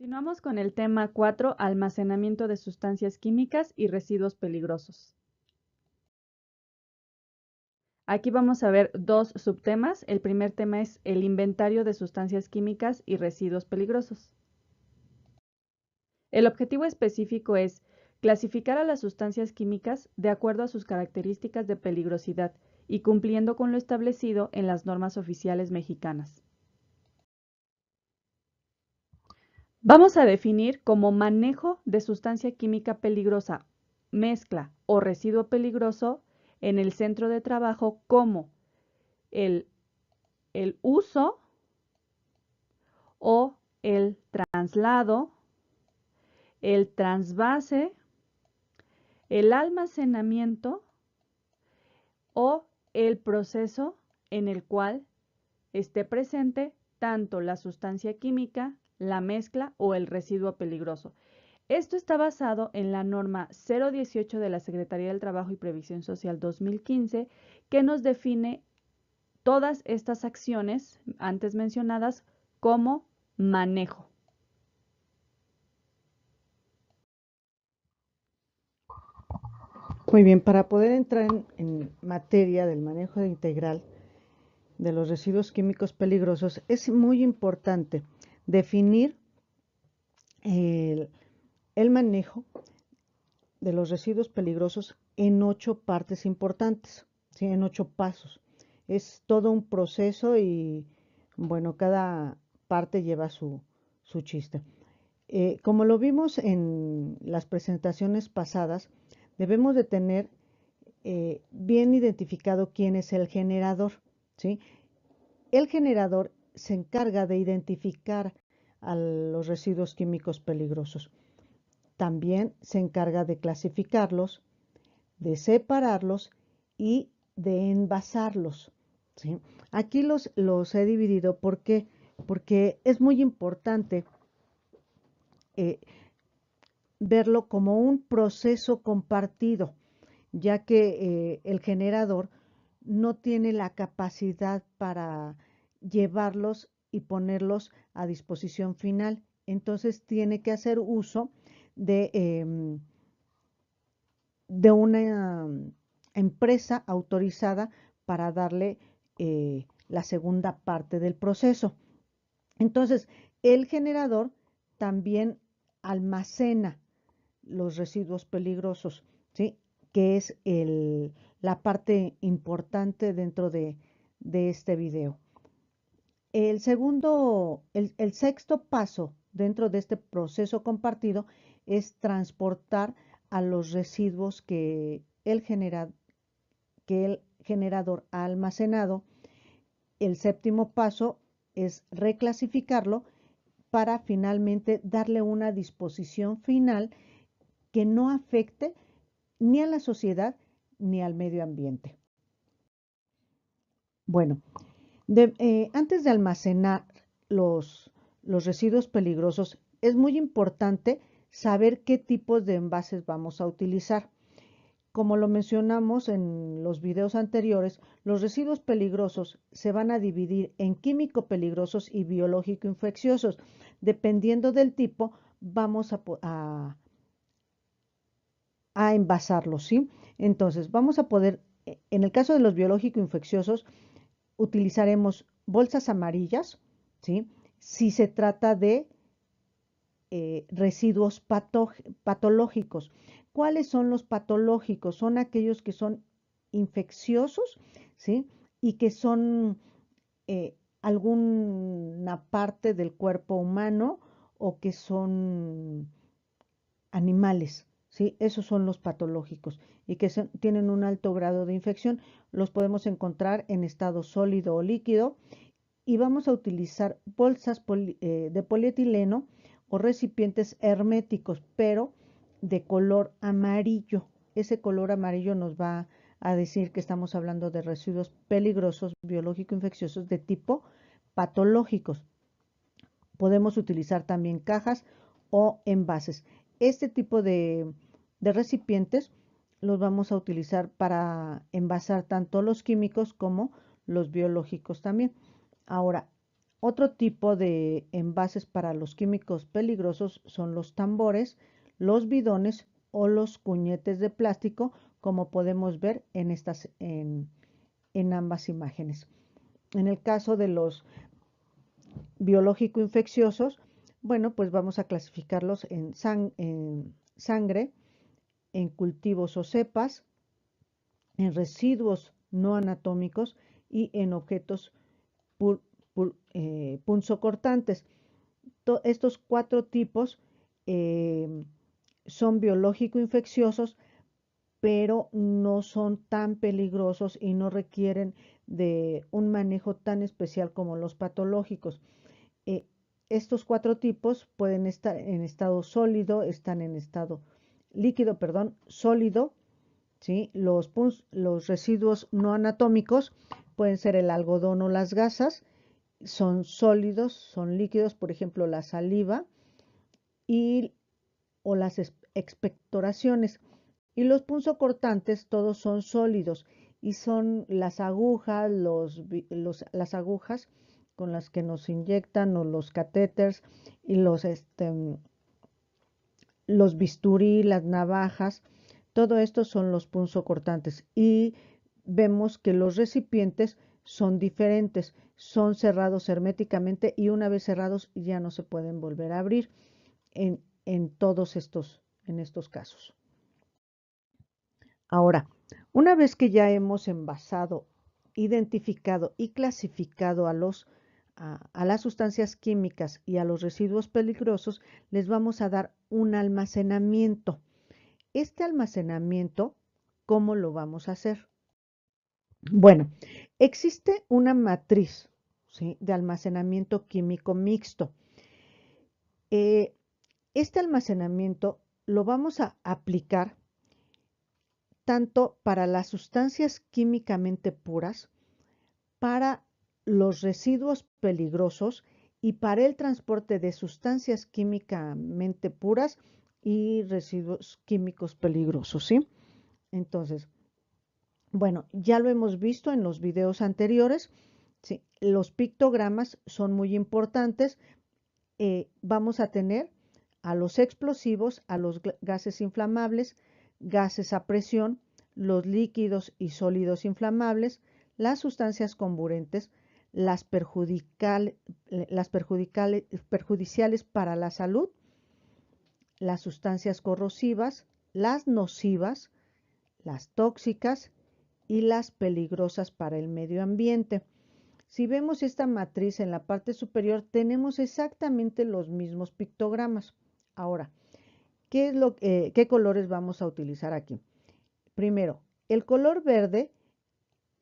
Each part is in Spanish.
Continuamos con el tema 4, almacenamiento de sustancias químicas y residuos peligrosos. Aquí vamos a ver dos subtemas. El primer tema es el inventario de sustancias químicas y residuos peligrosos. El objetivo específico es clasificar a las sustancias químicas de acuerdo a sus características de peligrosidad y cumpliendo con lo establecido en las normas oficiales mexicanas. Vamos a definir como manejo de sustancia química peligrosa, mezcla o residuo peligroso en el centro de trabajo como el, el uso o el traslado, el transvase, el almacenamiento o el proceso en el cual esté presente tanto la sustancia química, la mezcla o el residuo peligroso. Esto está basado en la norma 018 de la Secretaría del Trabajo y Previsión Social 2015, que nos define todas estas acciones antes mencionadas como manejo. Muy bien, para poder entrar en materia del manejo integral de los residuos químicos peligrosos, es muy importante definir el, el manejo de los residuos peligrosos en 8 partes importantes, ¿sí? En 8 pasos. Es todo un proceso y, bueno, cada parte lleva su chiste. Como lo vimos en las presentaciones pasadas, debemos de tener bien identificado quién es el generador, ¿sí? El generador se encarga de identificar a los residuos químicos peligrosos. También se encarga de clasificarlos, de separarlos y de envasarlos, ¿sí? Aquí los he dividido porque es muy importante eh, verlo como un proceso compartido, ya que el generador no tiene la capacidad para llevarlos y ponerlos a disposición final. Entonces tiene que hacer uso de una empresa autorizada para darle la segunda parte del proceso. Entonces, el generador también almacena los residuos peligrosos, ¿sí? Que es la parte importante dentro de este video. El sexto paso dentro de este proceso compartido es transportar a los residuos que el generador ha almacenado. El séptimo paso es reclasificarlo para finalmente darle una disposición final que no afecte ni a la sociedad ni al medio ambiente. Bueno, antes de almacenar los residuos peligrosos, es muy importante saber qué tipos de envases vamos a utilizar. Como lo mencionamos en los videos anteriores, los residuos peligrosos se van a dividir en químico peligrosos y biológico infecciosos. Dependiendo del tipo, vamos a envasarlos, ¿sí? Entonces, vamos a poder, en el caso de los biológico infecciosos, utilizaremos bolsas amarillas, ¿sí? Si se trata de residuos patológicos. ¿Cuáles son los patológicos? Son aquellos que son infecciosos, ¿sí? Y que son alguna parte del cuerpo humano o que son animales, ¿sí? Esos son los patológicos y que tienen un alto grado de infección. Los podemos encontrar en estado sólido o líquido y vamos a utilizar bolsas de polietileno o recipientes herméticos, pero de color amarillo. Ese color amarillo nos va a decir que estamos hablando de residuos peligrosos biológico-infecciosos de tipo patológicos. Podemos utilizar también cajas o envases. Este tipo de recipientes los vamos a utilizar para envasar tanto los químicos como los biológicos también. Ahora, Otro tipo de envases para los químicos peligrosos son los tambores, los bidones o los cuñetes de plástico, como podemos ver en ambas imágenes. En el caso de los biológico-infecciosos, bueno, pues vamos a clasificarlos en sangre, en cultivos o cepas, en residuos no anatómicos y en objetos punzocortantes. Estos 4 tipos son biológico-infecciosos, pero no son tan peligrosos y no requieren de un manejo tan especial como los patológicos. Eh, Estos 4 tipos pueden estar en estado sólido, están en estado líquido, perdón, sólido, ¿sí? Los residuos no anatómicos pueden ser el algodón o las gasas, son sólidos, son líquidos, por ejemplo, la saliva y, o las expectoraciones. Y los punzocortantes todos son sólidos y son las agujas, las agujas con las que nos inyectan o los catéteres y los bisturí, las navajas, todo esto son los punzocortantes y vemos que los recipientes son diferentes, son cerrados herméticamente y una vez cerrados ya no se pueden volver a abrir en todos en estos casos. Ahora, una vez que ya hemos envasado, identificado y clasificado a las sustancias químicas y a los residuos peligrosos, les vamos a dar un almacenamiento. Este almacenamiento, ¿cómo lo vamos a hacer? Bueno, existe una matriz, ¿sí?, de almacenamiento químico mixto. Eh, este almacenamiento lo vamos a aplicar tanto para las sustancias químicamente puras, para los residuos peligrosos y para el transporte de sustancias químicamente puras y residuos químicos peligrosos, ¿sí? Entonces, bueno, ya lo hemos visto en los videos anteriores, ¿sí? Los pictogramas son muy importantes. Vamos a tener a los explosivos, a los gases inflamables, gases a presión, los líquidos y sólidos inflamables, las sustancias comburentes, las perjudiciales para la salud, las sustancias corrosivas, las nocivas, las tóxicas y las peligrosas para el medio ambiente. Si vemos esta matriz en la parte superior, tenemos exactamente los mismos pictogramas. Ahora, ¿qué colores vamos a utilizar aquí? Primero, el color verde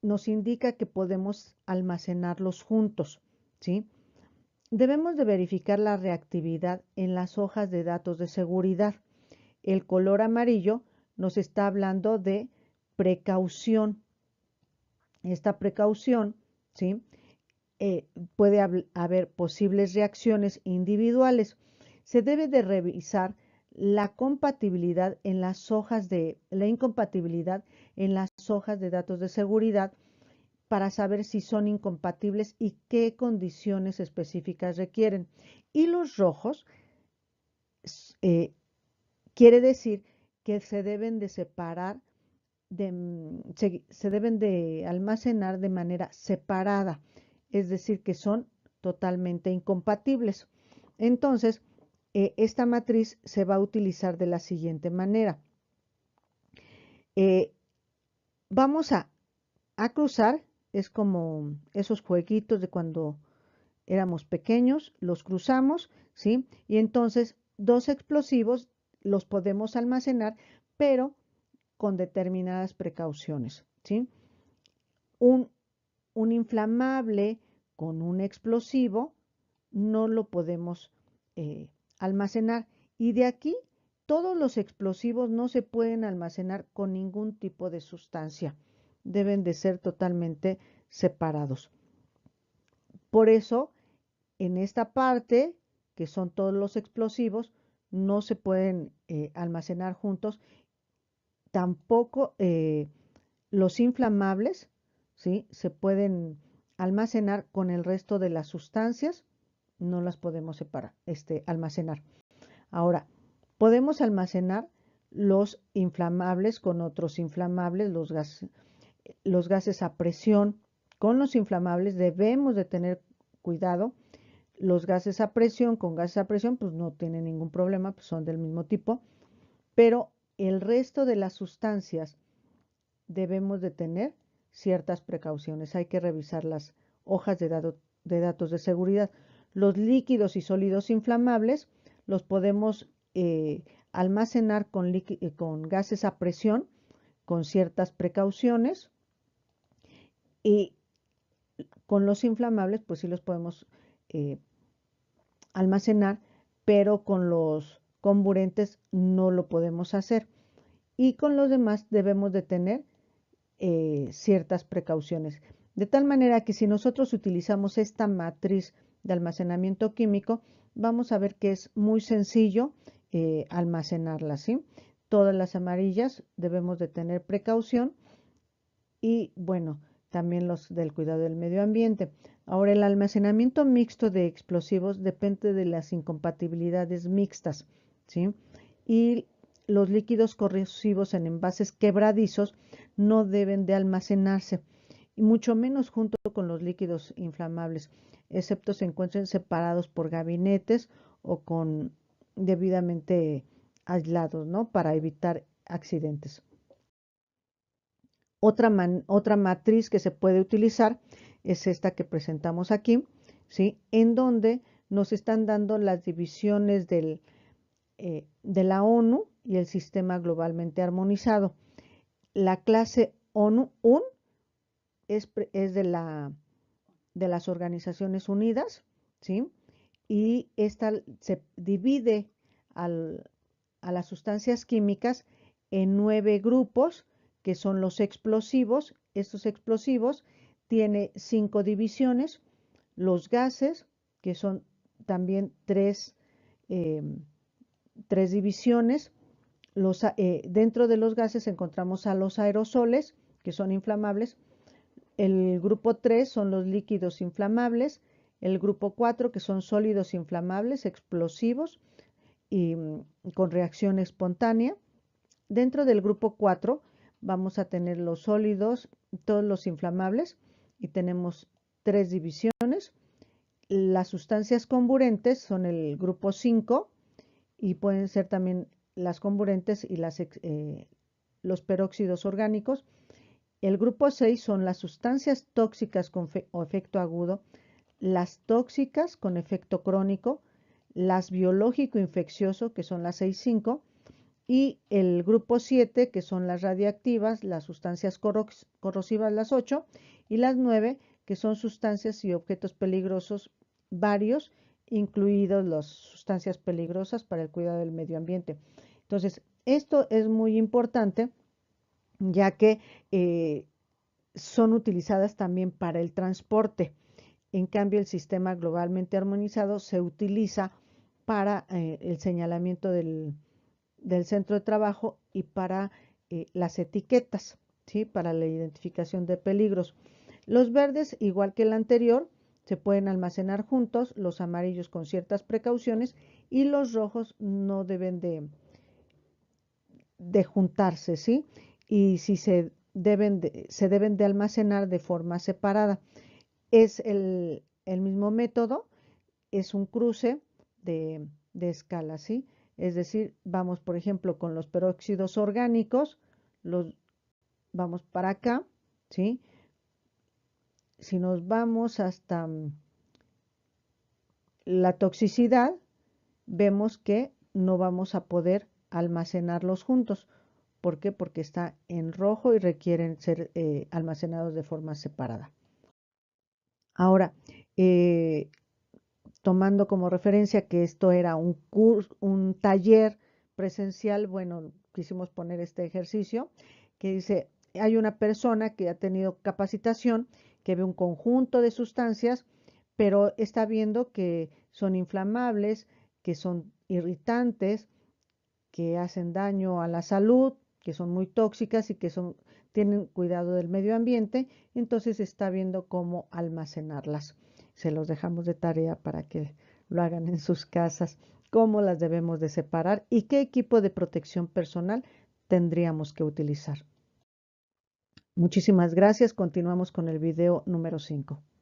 nos indica que podemos almacenarlos juntos, ¿sí? Debemos de verificar la reactividad en las hojas de datos de seguridad. El color amarillo nos está hablando de precaución. Esta precaución, ¿sí?, puede haber posibles reacciones individuales. Se debe de revisar la incompatibilidad en las hojas de datos de seguridad para saber si son incompatibles y qué condiciones específicas requieren. Y los rojos eh, quiere decir que se deben de separar, se deben de almacenar de manera separada, es decir, que son totalmente incompatibles. Entonces, esta matriz se va a utilizar de la siguiente manera. Vamos a cruzar, es como esos jueguitos de cuando éramos pequeños, los cruzamos, ¿sí? Y entonces 2 explosivos los podemos almacenar, pero con determinadas precauciones, ¿sí? Un inflamable con un explosivo no lo podemos almacenar. Y de aquí, todos los explosivos no se pueden almacenar con ningún tipo de sustancia. Deben de ser totalmente separados. Por eso, en esta parte, que son todos los explosivos, no se pueden almacenar juntos. Tampoco los inflamables, ¿sí?, se pueden almacenar con el resto de las sustancias, no las podemos separar, almacenar. Ahora, podemos almacenar los inflamables con otros inflamables, los gases a presión. Con los inflamables debemos de tener cuidado. Los gases a presión, con gases a presión, pues no tienen ningún problema, pues son del mismo tipo, pero el resto de las sustancias debemos de tener ciertas precauciones. Hay que revisar las hojas de datos de seguridad. Los líquidos y sólidos inflamables los podemos almacenar con gases a presión, con ciertas precauciones, y con los inflamables, pues sí los podemos almacenar, pero con los comburentes no lo podemos hacer. Y con los demás debemos de tener ciertas precauciones. De tal manera que si nosotros utilizamos esta matriz de almacenamiento químico, vamos a ver que es muy sencillo almacenarlas, ¿sí? Todas las amarillas debemos de tener precaución y bueno, también los del cuidado del medio ambiente. Ahora, el almacenamiento mixto de explosivos depende de las incompatibilidades mixtas, ¿sí? Y los líquidos corrosivos en envases quebradizos no deben de almacenarse, y mucho menos junto con los líquidos inflamables, excepto se encuentren separados por gabinetes o con debidamente aislados, ¿no? Para evitar accidentes. Otra matriz que se puede utilizar es esta que presentamos aquí, ¿sí? En donde nos están dando las divisiones de la ONU y el sistema globalmente armonizado. La clase ONU, UN, es de las Organizaciones Unidas, ¿sí? Y esta se divide a las sustancias químicas en 9 grupos, que son los explosivos. Estos explosivos tienen 5 divisiones. Los gases, que son también 3 divisiones. Dentro de los gases encontramos a los aerosoles, que son inflamables. El grupo 3 son los líquidos inflamables. El grupo 4, que son sólidos inflamables, explosivos y con reacción espontánea. Dentro del grupo 4 vamos a tener los sólidos, todos los inflamables, y tenemos 3 divisiones. Las sustancias comburentes son el grupo 5 y pueden ser también las comburentes y los peróxidos orgánicos. El grupo 6 son las sustancias tóxicas con efecto agudo, las tóxicas con efecto crónico, las biológico-infeccioso, que son las 6,5, y el grupo 7, que son las radiactivas, las sustancias corrosivas, las 8, y las 9, que son sustancias y objetos peligrosos varios, incluidos las sustancias peligrosas para el cuidado del medio ambiente. Entonces, esto es muy importante, ya que son utilizadas también para el transporte. En cambio, el sistema globalmente armonizado se utiliza para el señalamiento del centro de trabajo y para las etiquetas, ¿sí? Para la identificación de peligros. Los verdes, igual que el anterior, se pueden almacenar juntos, los amarillos con ciertas precauciones y los rojos no deben de juntarse, ¿sí? Y si se deben de almacenar de forma separada. Es el mismo método, es un cruce de escala, ¿sí? Es decir, vamos, por ejemplo, con los peróxidos orgánicos, vamos para acá, ¿sí? Si nos vamos hasta la toxicidad, vemos que no vamos a poder almacenarlos juntos. ¿Por qué? Porque está en rojo y requieren ser almacenados de forma separada. Ahora, tomando como referencia que esto era un taller presencial, bueno, quisimos poner este ejercicio que dice, hay una persona que ha tenido capacitación, que ve un conjunto de sustancias, pero está viendo que son inflamables, que son irritantes, que hacen daño a la salud, que son muy tóxicas y que tienen cuidado del medio ambiente, entonces está viendo cómo almacenarlas. Se los dejamos de tarea para que lo hagan en sus casas, cómo las debemos de separar y qué equipo de protección personal tendríamos que utilizar. Muchísimas gracias. Continuamos con el video número 5.